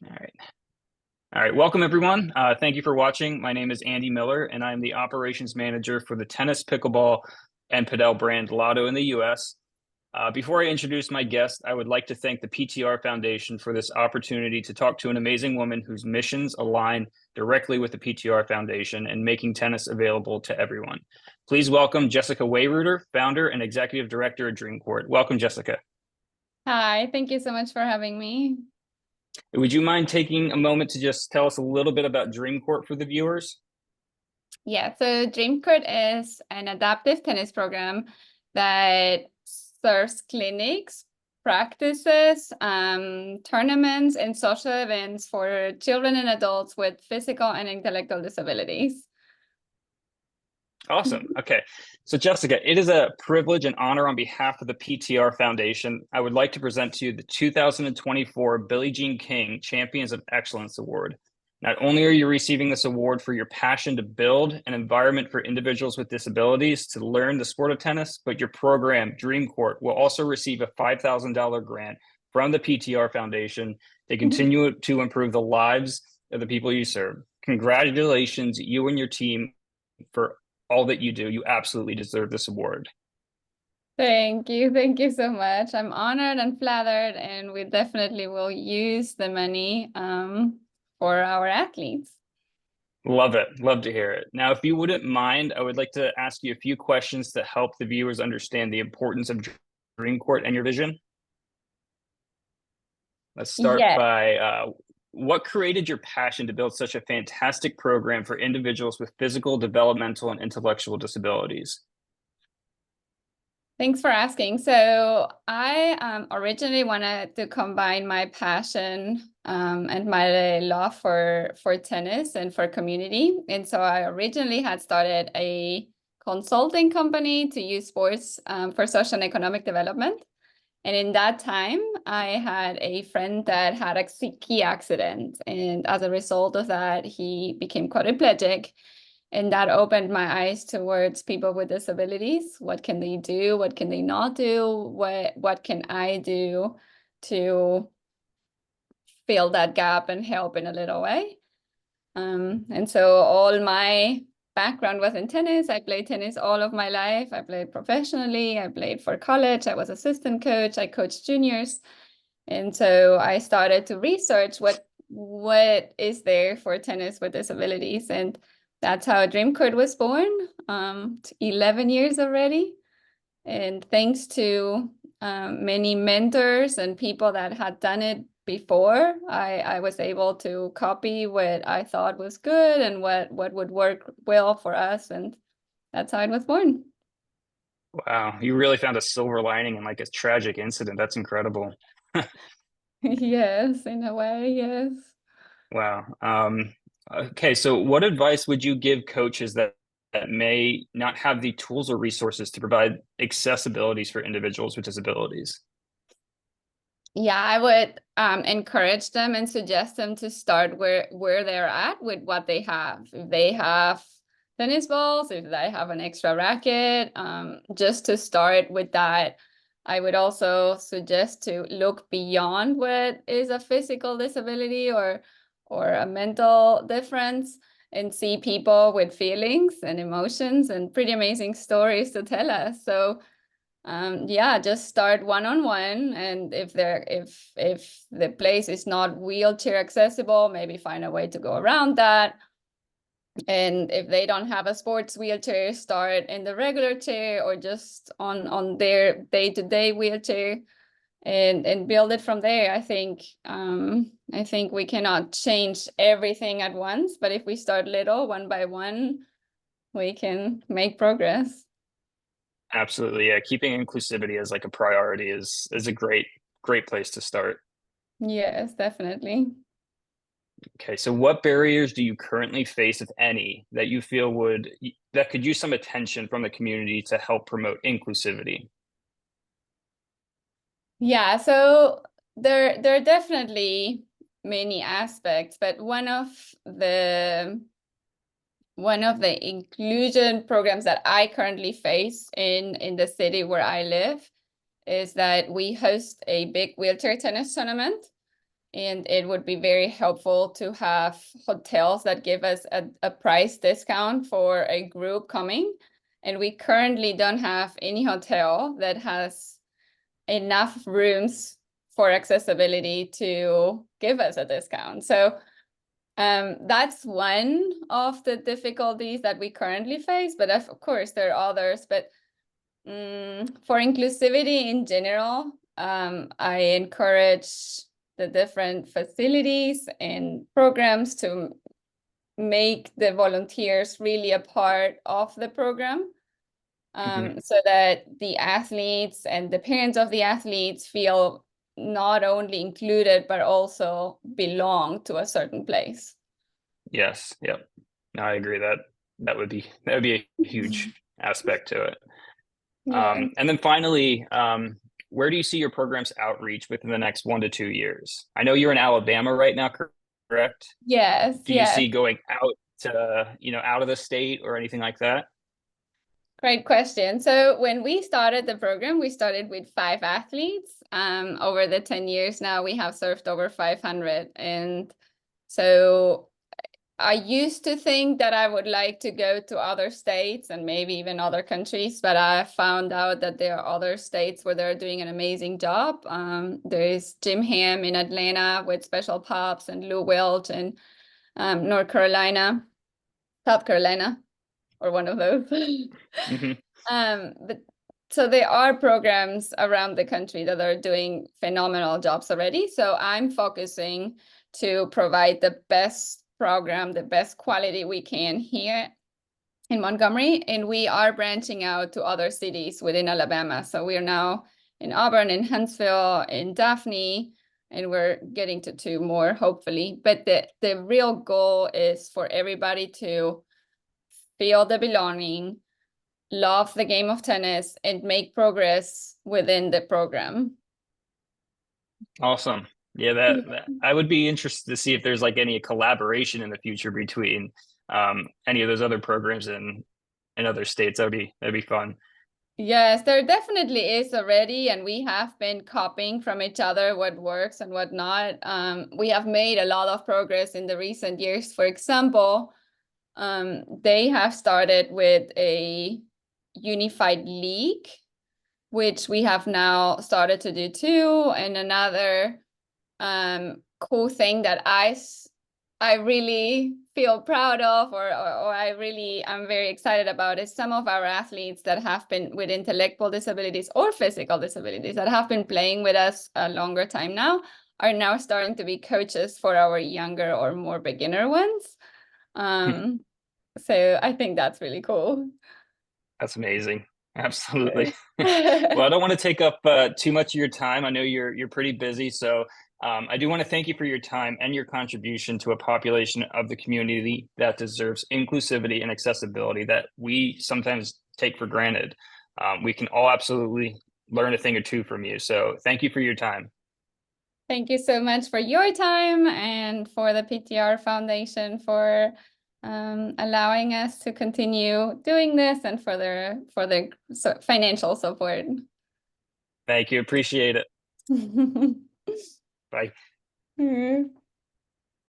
All right. All right. Welcome, everyone. Thank you for watching. My name is Andy Miller, and I'm the operations manager for the tennis, pickleball, and padel brand Lotto in the US. Before I introduce my guest, I would like to thank the PTR Foundation for this opportunity to talk to an amazing woman whose missions align directly with the PTR Foundation and making tennis available to everyone. Please welcome Jessica Weyreuter, founder and executive director at Dream Court. Welcome, Jessica. Hi, thank you so much for having me. Would you mind taking a moment to just tell us a little bit about Dream Court for the viewers? Yeah, so Dream Court is an adaptive tennis program that serves clinics, practices, tournaments, and social events for children and adults with physical and intellectual disabilities. Awesome. Okay. So, Jessica, it is a privilege and honor on behalf of the PTR Foundation. I would like to present to you the 2024 Billie Jean King Champions of Excellence Award. Not only are you receiving this award for your passion to build an environment for individuals with disabilities to learn the sport of tennis, but your program, Dream Court, will also receive a $5,000 grant from the PTR Foundation to continue to improve the lives of the people you serve. Congratulations, you and your team, for all that you do. You absolutely deserve this award. Thank you. Thank you so much. I'm honored and flattered, and we definitely will use the money for our athletes. Love it. Love to hear it. Now, if you wouldn't mind, I would like to ask you a few questions to help the viewers understand the importance of Dream Court and your vision. Let's start Yes. by what created your passion to build such a fantastic program for individuals with physical, developmental, and intellectual disabilities? Thanks for asking. So I originally wanted to combine my passion and my love for tennis and for community. And so I originally had started a consulting company to use sports for social and economic development. And in that time, I had a friend that had a ski accident. And as a result of that, he became quadriplegic. And that opened my eyes towards people with disabilities. What can they do? What can they not do? What can I do to fill that gap and help in a little way? And so all my background was in tennis. I played tennis all of my life. I played professionally. I played for college. I was assistant coach. I coached juniors. And so I started to research what is there for tennis with disabilities. And that's how Dream Court was born, 11 years already. And thanks to many mentors and people that had done it before, I was able to copy what I thought was good and what would work well for us. And that's how it was born. Wow, you really found a silver lining in like a tragic incident. That's incredible. Yes, in a way, yes. Wow. Okay, so what advice would you give coaches that may not have the tools or resources to provide accessibilities for individuals with disabilities? Yeah, I would encourage them and suggest them to start where they're at with what they have. If they have tennis balls, if they have an extra racket, just to start with that. I would also suggest to look beyond what is a physical disability or a mental difference and see people with feelings and emotions and pretty amazing stories to tell us. So yeah, just start one-on-one, and if the place is not wheelchair accessible, maybe find a way to go around that. And if they don't have a sports wheelchair, start in the regular chair or just on their day-to-day wheelchair and build it from there. I think we cannot change everything at once, but if we start little, one by one, we can make progress. Absolutely. Yeah. Keeping inclusivity as like a priority is a great place to start. Yes, definitely. Okay. So what barriers do you currently face, if any, that you feel that could use some attention from the community to help promote inclusivity? Yeah, so there are definitely many aspects, but one of the inclusion programs that I currently face in the city where I live is that we host a big wheelchair tennis tournament. and it would be very helpful to have hotels that give us a price discount for a group coming. And we currently don't have any hotel that has enough rooms for accessibility to give us a discount. So that's one of the difficulties that we currently face, but of course there are others. But for inclusivity in general, I encourage the different facilities and programs to make the volunteers really a part of the program, so that the athletes and the parents of the athletes feel not only included, but also belong to a certain place. Yes. Yep. No, I agree that would be a huge aspect to it. Yeah. And then finally, where do you see your program's outreach within the next 1 to 2 years? I know you're in Alabama right now, correct? Yes, Do you yes. see going out to, out of the state or anything like that? Great question. So when we started the program, we started with 5 athletes. Over the 10 years now, we have served over 500. And so I used to think that I would like to go to other states and maybe even other countries, but I found out that there are other states where they're doing an amazing job. There is Jim Ham in Atlanta with Special Pops, and Lou Welch in North Carolina, South Carolina, or one of those. But so there are programs around the country that are doing phenomenal jobs already. So I'm focusing to provide the best program, the best quality we can here in Montgomery, and we are branching out to other cities within Alabama. So we are now in Auburn, in Huntsville, in Daphne, and we're getting to 2 more, hopefully. But the real goal is for everybody to feel the belonging, love the game of tennis, and make progress within the program. Awesome. Yeah, that I would be interested to see if there's like any collaboration in the future between any of those other programs in other states. That'd be fun. Yes, there definitely is already, and we have been copying from each other what works and what not. We have made a lot of progress in the recent years. For example, they have started with a unified league, which we have now started to do too. And another cool thing that I really feel proud of, or I'm very excited about, is some of our athletes that have been with intellectual disabilities or physical disabilities that have been playing with us a longer time now are now starting to be coaches for our younger or more beginner ones. So I think that's really cool. That's amazing. Absolutely. Well, I don't want to take up too much of your time. I know you're pretty busy, so I do want to thank you for your time and your contribution to a population of the community that deserves inclusivity and accessibility that we sometimes take for granted. We can all absolutely learn a thing or two from you. So thank you for your time. Thank you so much for your time, and for the PTR Foundation for allowing us to continue doing this, and for their financial support. Thank you. Appreciate it. Bye.